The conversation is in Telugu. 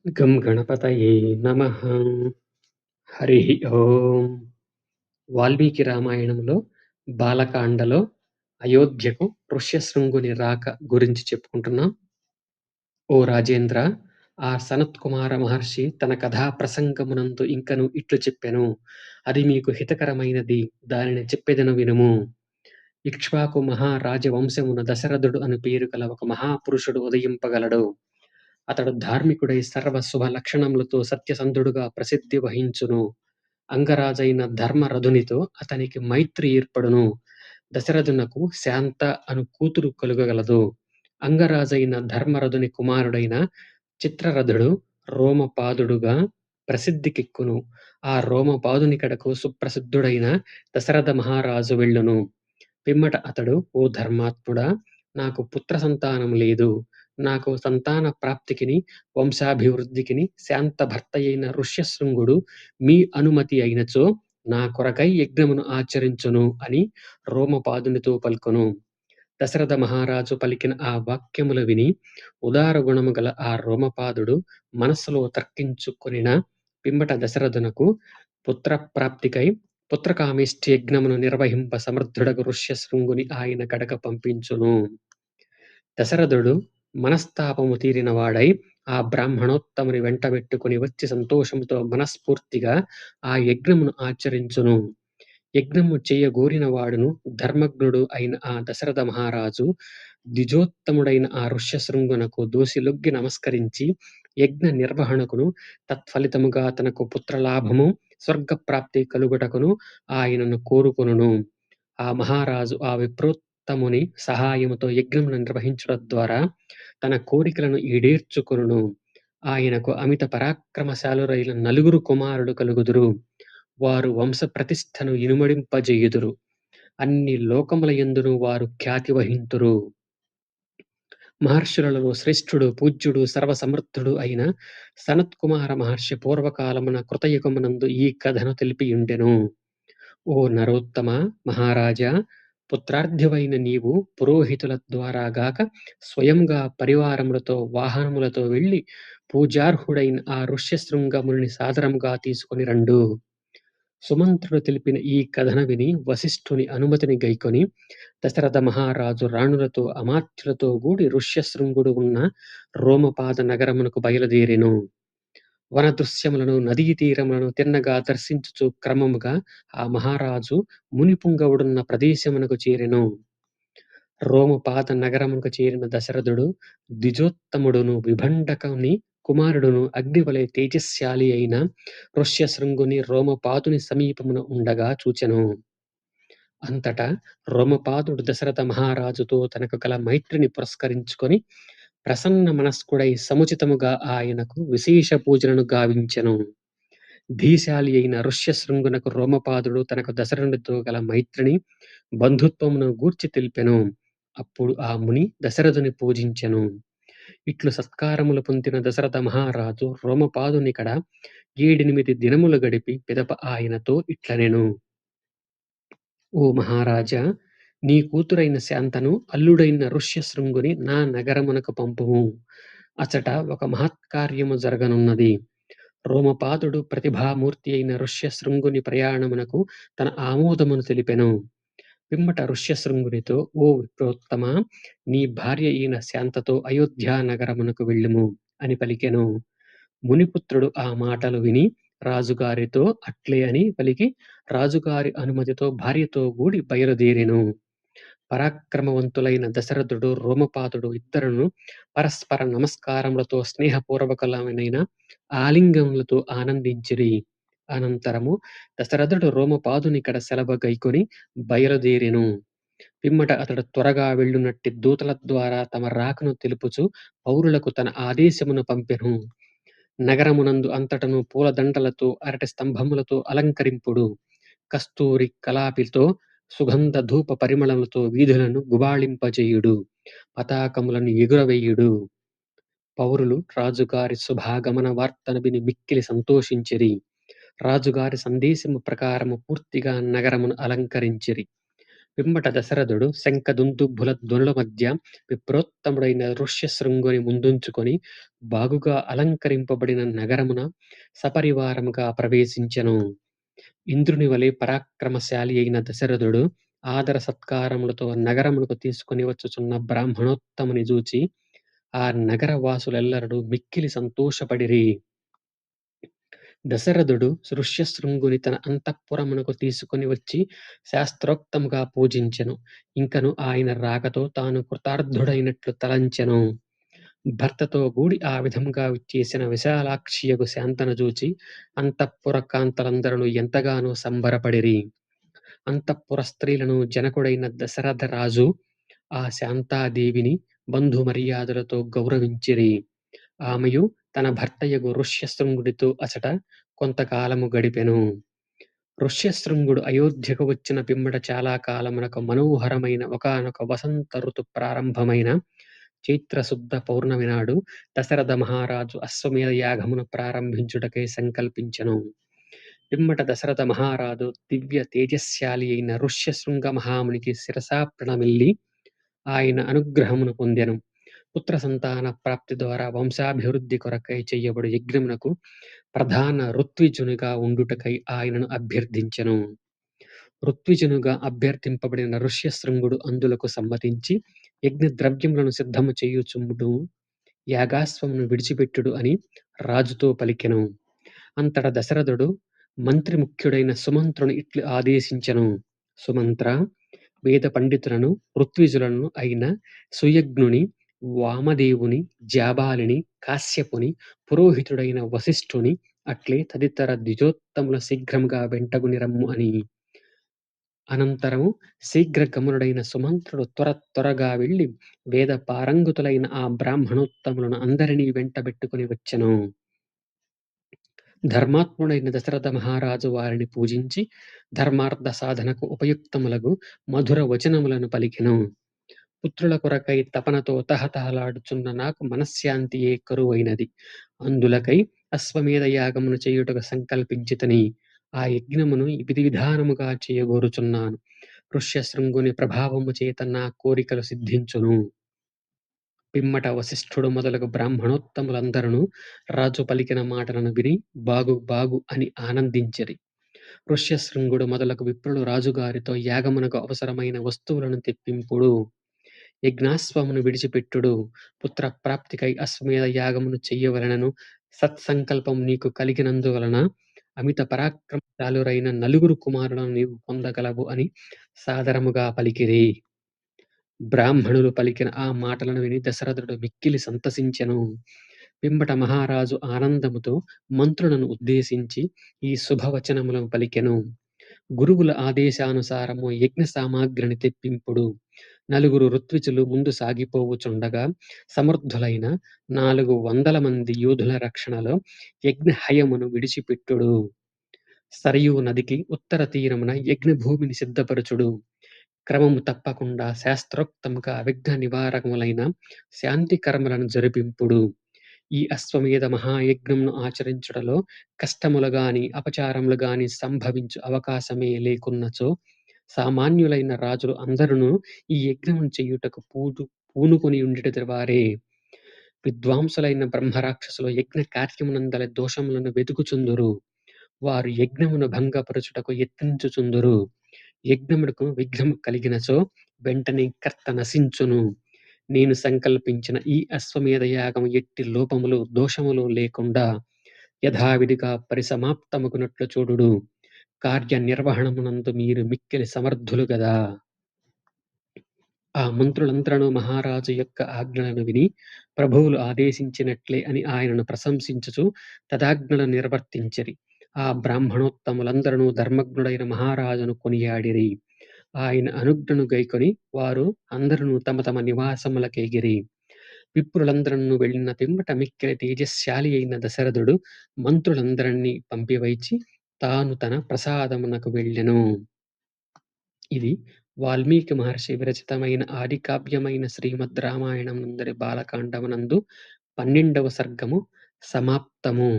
గం గణపతయే నమః. హరిః ఓం. వాల్మీకి రామాయణంలో బాలకాండలో అయోధ్యకు ఋష్యశృంగుని రాక గురించి చెప్పుకుంటున్నాం. ఓ రాజేంద్ర, ఆ సనత్కుమార మహర్షి తన కథా ప్రసంగమునందు ఇంకను ఇట్లు చెప్పెను. అది మీకు హితకరమైనది, దానిని చెప్పెదను వినుము. ఇక్ష్వాకు మహారాజవంశమున దశరథుడు అను పేరు కల ఒక మహాపురుషుడు ఉదయింపగలడు. అతడు ధార్మికుడై సర్వ శుభ లక్షణములతో సత్యసంధుడుగా ప్రసిద్ధి వహించును. అంగరాజైన ధర్మరథునితో అతనికి మైత్రి ఏర్పడును. దశరథునకు శాంత అను కూతురు కలుగగలదు. అంగరాజైన ధర్మరథుని కుమారుడైన చిత్రరథుడు రోమపాదుడుగా ప్రసిద్ధికెక్కును. ఆ రోమపాదుని కడకు సుప్రసిద్ధుడైన దశరథ మహారాజు వెళ్ళును. పిమ్మట అతడు, ఓ ధర్మాత్ముడా, నాకు పుత్ర సంతానం లేదు. నాకు సంతాన ప్రాప్తికిని వంశాభివృద్ధికిని శాంత భర్తయైన ఋష్యశృంగుడు మీ అనుమతి అయినచో నా కొరకై యజ్ఞమును ఆచరించును అని రోమపాదునితో పలుకును. దశరథ మహారాజు పలికిన ఆ వాక్యములు విని ఉదార గుణము గల ఆ రోమపాదుడు మనస్సులో తర్కించుకొనిన పిమ్మట దశరథునకు పుత్రప్రాప్తికై పుత్రకామేష్టి యజ్ఞమును నిర్వహింప సమర్థుడగు ఋష్యశృంగుని ఆయన కడక పంపించును. దశరథుడు మనస్తాపము తీరిన వాడై ఆ బ్రాహ్మణోత్తముని వెంటబెట్టుకుని వచ్చి సంతోషముతో మనస్ఫూర్తిగా ఆ యజ్ఞమును ఆచరించును. యజ్ఞము చేయగోరిన వాడును ధర్మజ్ఞుడు అయిన ఆ దశరథ మహారాజు ద్విజోత్తముడైన ఆ ఋష్యశృంగునకు దోసిలొగ్గి నమస్కరించి యజ్ఞ నిర్వహణకును తత్ఫలితముగా తనకు పుత్రలాభము స్వర్గప్రాప్తి కలుగుటకును ఆయనను కోరుకొనును. ఆ మహారాజు ఆ విప్రోత్తముని సహాయముతో యజ్ఞమును నిర్వహించడం ద్వారా తన కోరికలను ఈడేర్చుకొనును. ఆయనకు అమిత పరాక్రమశాలురైన నలుగురు కుమారులు కలుగుదురు. వారు వంశ ప్రతిష్ఠను ఇనుమడింపజేయుదురు. అన్ని లోకముల యందును వారు ఖ్యాతి వహింతురు. మహర్షులలో శ్రేష్ఠుడు, పూజ్యుడు, సర్వసమర్థుడు అయిన సనత్కుమార మహర్షి పూర్వకాలమున కృతయుగమునందు ఈ కథను తెలిపియుండెను. ఓ నరోత్తమ మహారాజా, పుత్రార్థివైన నీవు పురోహితుల ద్వారా గాక స్వయంగా పరివారములతో వాహనములతో వెళ్ళి పూజార్హుడైన ఆ ఋష్యశృంగముని సాదరముగా తీసుకొని రండు. సుమంత్రుడు తెలిపిన ఈ కథను విని వశిష్ఠుని అనుమతిని గైకొని దశరథ మహారాజు రాణులతో అమాత్యులతో గూడి ఋష్యశృంగుడు ఉన్న రోమపాద నగరమునకు బయలుదేరెను. వన దృశ్యములను నదీ తీరములను తిన్నగా దర్శించుచు క్రమముగా ఆ మహారాజు మునిపుంగవుడున్న ప్రదేశమునకు చేరెను. రోమపాద నగరమునకు చేరిన దశరథుడు ద్విజోత్తముడును విభండకుని కుమారుడును అగ్నివలె తేజశ్శాలి అయిన ఋష్యశృంగుని రోమపాదుని సమీపమున ఉండగా చూచెను. అంతటా రోమపాదుడు దశరథ మహారాజుతో తనకు గల మైత్రిని పురస్కరించుకొని ప్రసన్న మనస్కుడై సముచితముగా ఆయనకు విశేష పూజలను గావించెను. ధీశాలి అయిన ఋష్యశృంగునకు రోమపాదుడు తనకు దశరథునితో గల మైత్రిని బంధుత్వమును గూర్చి తెలిపెను. అప్పుడు ఆ ముని దశరథుని పూజించెను. ఇట్లు సత్కారములు పొందిన దశరథ మహారాజు రోమపాదునికడ 7 దినములు గడిపి పిదప ఆయనతో ఇట్లనెను. ఓ మహారాజా, నీ కూతురైన శాంతను అల్లుడైన ఋష్యశృంగుని నా నగరమునకు పంపుము. అచట ఒక మహత్కార్యము జరగనున్నది. రోమపాదుడు ప్రతిభామూర్తి అయిన ఋష్యశృంగుని ప్రయాణమునకు తన ఆమోదమును తెలిపెను. పిమ్మట ఋష్యశృంగునితో, ఓ విప్రోత్తమా, నీ భార్య అయిన శాంతతో అయోధ్యా నగరమునకు వెళ్ళుము అని పలికెను. మునిపుత్రుడు ఆ మాటలు విని రాజుగారితో అట్లే అని పలికి రాజుగారి అనుమతితో భార్యతో గూడి బయలుదేరెను. పరాక్రమవంతులైన దశరథుడు రోమపాదుడు ఇద్దరును పరస్పర నమస్కారములతో స్నేహపూర్వకమైన ఆలింగనములతో ఆనందించిరి. అనంతరము దశరథుడు రోమపాదునికడ సెలవు గైకొని బయలుదేరెను. పిమ్మట అతడు త్వరగా వెళ్ళునట్టి దూతల ద్వారా తమ రాకను తెలుపుచు పౌరులకు తన ఆదేశమును పంపెను. నగరమునందు అంతటను పూలదండలతో అరటి స్తంభములతో అలంకరింపుడు. కస్తూరి కలాపితో సుగంధ ధూప పరిమళములతో వీధులను గుబాళింపజేయుడు. పతాకములను ఎగురవేయుడు. పౌరులు రాజుగారి శుభాగమన వార్తను విని మిక్కిలి సంతోషించిరి. రాజుగారి సందేశము ప్రకారము పూర్తిగా నగరమును అలంకరించిరి. పిమ్మట దశరథుడు శంఖదుందుభుల ధ్వనుల మధ్య విప్రోత్తముడైన ఋష్యశృంగుని ముందుంచుకొని బాగుగా అలంకరింపబడిన నగరమున సపరివారముగా ప్రవేశించెను. ఇంద్రుని వలె పరాక్రమశాలి అయిన దశరథుడు ఆదర సత్కారములతో నగరమునకు తీసుకొని వచ్చుచున్న బ్రాహ్మణోత్తముని జూచి ఆ నగర వాసులెల్లరూ మిక్కిలి సంతోషపడిరి. దశరథుడు ఋష్యశృంగుని తన అంతఃపురమునకు తీసుకొని వచ్చి శాస్త్రోక్తముగా పూజించెను. ఇంకను ఆయన రాకతో తాను కృతార్థుడైనట్లు తలంచెను. భర్తతో గూడి ఆ విధముగా విచ్చేసిన విశాలాక్షియగు శాంతను జూచి అంతఃపుర కాంతలందరును ఎంతగానో సంబరపడిరి. అంతఃపుర స్త్రీలను జనకుడైన దశరథ రాజు ఆ శాంతాదేవిని బంధు మర్యాదలతో గౌరవించిరి. ఆమెయు తన భర్తయగు ఋష్యశృంగుడితో అచట కొంతకాలము గడిపెను. ఋష్యశృంగుడు అయోధ్యకు వచ్చిన పిమ్మట చాలా కాలమునకు మనోహరమైన ఒకానొక వసంత ఋతు ప్రారంభమైన చైత్రశుద్ధ పౌర్ణమి నాడు దశరథ మహారాజు అశ్వమేధ యాగమును ప్రారంభించుటకై సంకల్పించెను. పిమ్మట దశరథ మహారాజు దివ్య తేజశ్శాలి అయిన ఋష్యశృంగ మహామునికి శిరసా ప్రణమిల్లి ఆయన అనుగ్రహమును పొందెను. పుత్ర సంతాన ప్రాప్తి ద్వారా వంశాభివృద్ధి కొరకై చెయ్యబడు యజ్ఞమునకు ప్రధాన ఋత్విజునిగా ఉండుటకై ఆయనను అభ్యర్థించెను. ఋత్విజునుగా అభ్యర్థింపబడిన ఋష్యశృంగుడు అందులకు సమ్మతించి యజ్ఞ ద్రవ్యములను సిద్ధము చేయుచుండు యాగాశ్వమును విడిచిపెట్టుడు అని రాజుతో పలికెను. అంతట దశరథుడు మంత్రి ముఖ్యుడైన సుమంత్రుని ఇట్లు ఆదేశించెను. సుమంత్ర, వేద పండితులను ఋత్విజులను అయిన సుయజ్ఞుని, వామదేవుని, జాబాలిని, కాశ్యపుని, పురోహితుడైన వశిష్ఠుని, అట్లే తదితర ద్విజోత్తముల శీఘ్రముగా వెంటగుని రమ్ము అని. అనంతరము శీఘ్రగమనుడైన సుమంత్రుడు త్వరగా వెళ్ళి వేద పారంగతులైన ఆ బ్రాహ్మణోత్తములను అందరినీ వెంటబెట్టుకుని వచ్చెను. ధర్మాత్ముడైన దశరథ మహారాజు వారిని పూజించి ధర్మార్థ సాధనకు ఉపయుక్తములగు మధుర వచనములను పలికెను. పుత్రుల కొరకై తపనతో తహతహలాడుచున్న నాకు మనశ్శాంతియే కరువైనది. అందులకై అశ్వమేధ యాగమును చేయుటకు సంకల్పించితిని. ఆ యజ్ఞమును విధి విధానముగా చేయగోరుచున్నాను. ఋష్యశృంగుని ప్రభావము చేత నా కోరికలు సిద్ధించును. పిమ్మట వశిష్ఠుడు మొదలగు బ్రాహ్మణోత్తములందరూ రాజు పలికిన మాటలను విని బాగు బాగు అని ఆనందించిరి. ఋష్యశృంగుడు మొదలగు విప్రులు రాజుగారితో యాగమునకు అవసరమైన వస్తువులను తెప్పింపుడు, యజ్ఞాశ్వమును విడిచిపెట్టుడు, పుత్ర ప్రాప్తికై అశ్వమేధ యాగమును చెయ్యవలెనను సత్సంకల్పం నీకు కలిగినందువలన అమిత పరాక్రమశాలురైన నలుగురు కుమారులను నీవు పొందగలవు అని సాదరముగా పలికిరి. బ్రాహ్మణులు పలికిన ఆ మాటలను విని దశరథుడు మిక్కిలి సంతసించెను. పిమ్మట మహారాజు ఆనందముతో మంత్రులను ఉద్దేశించి ఈ శుభవచనములను పలికెను. గురువుల ఆదేశానుసారము యజ్ఞ సామాగ్రిని తెప్పింపుడు. నలుగురు ఋత్విజులు ముందు సాగిపోవుచుండగా సమర్థులైన 400 మంది యోధుల రక్షణలో యజ్ఞ హయమును విడిచిపెట్టుడు. సరయూ నదికి ఉత్తర తీరమున యజ్ఞభూమిని సిద్ధపరచుడు. క్రమము తప్పకుండా శాస్త్రోక్తముగా విఘ్న నివారకములైన శాంతి కర్మలను జరిపింపుడు. ఈ అశ్వమేధ మహాయజ్ఞమును ఆచరించుటలో కష్టములు గాని అపచారములు గాని సంభవించు అవకాశమే లేకున్నచో సామాన్యులైన రాజులు అందరును ఈ యజ్ఞమును చేయుటకు పూనుకొని ఉండిటి వారే. విద్వాంసులైన బ్రహ్మరాక్షసులు యజ్ఞ కార్యమునందల దోషములను వెతుకుచుందురు. వారు యజ్ఞమును భంగపరచుటకు యత్నించుచుందురు. యజ్ఞమునకు విఘ్నము కలిగినచో వెంటనే కర్త నశించును. నేను సంకల్పించిన ఈ అశ్వమేధ యాగము ఎట్టి లోపములు దోషములు లేకుండా యథావిధిగా పరిసమాప్తమగునట్లు చూడుడు. కార్య నిర్వహణమునందు మీరు మిక్కిలి సమర్థులు గదా. ఆ మంత్రులందరూ మహారాజు యొక్క ఆజ్ఞలను విని ప్రభువులు ఆదేశించినట్లే అని ఆయనను ప్రశంసించుచు తదాజ్ఞలను నిర్వర్తించిరి. ఆ బ్రాహ్మణోత్తములందరూ ధర్మజ్ఞుడైన మహారాజును కొనియాడిరి. ఆయన అనుజ్ఞను గైకొని వారు అందరూ తమ తమ నివాసములకెగిరి. విప్రులందరూ వెళ్ళిన పిమ్మట మిక్కిలి తేజశ్శాలి అయిన దశరథుడు మంత్రులందరినీ పంపివైచి తాను తన ప్రసాదమునకు వెళ్ళెను. ఇది వాల్మీకి మహర్షి విరచితమైన ఆదికావ్యమైన శ్రీమద్ రామాయణం నందరి బాలకాండమునందు 12వ సర్గము సమాప్తము.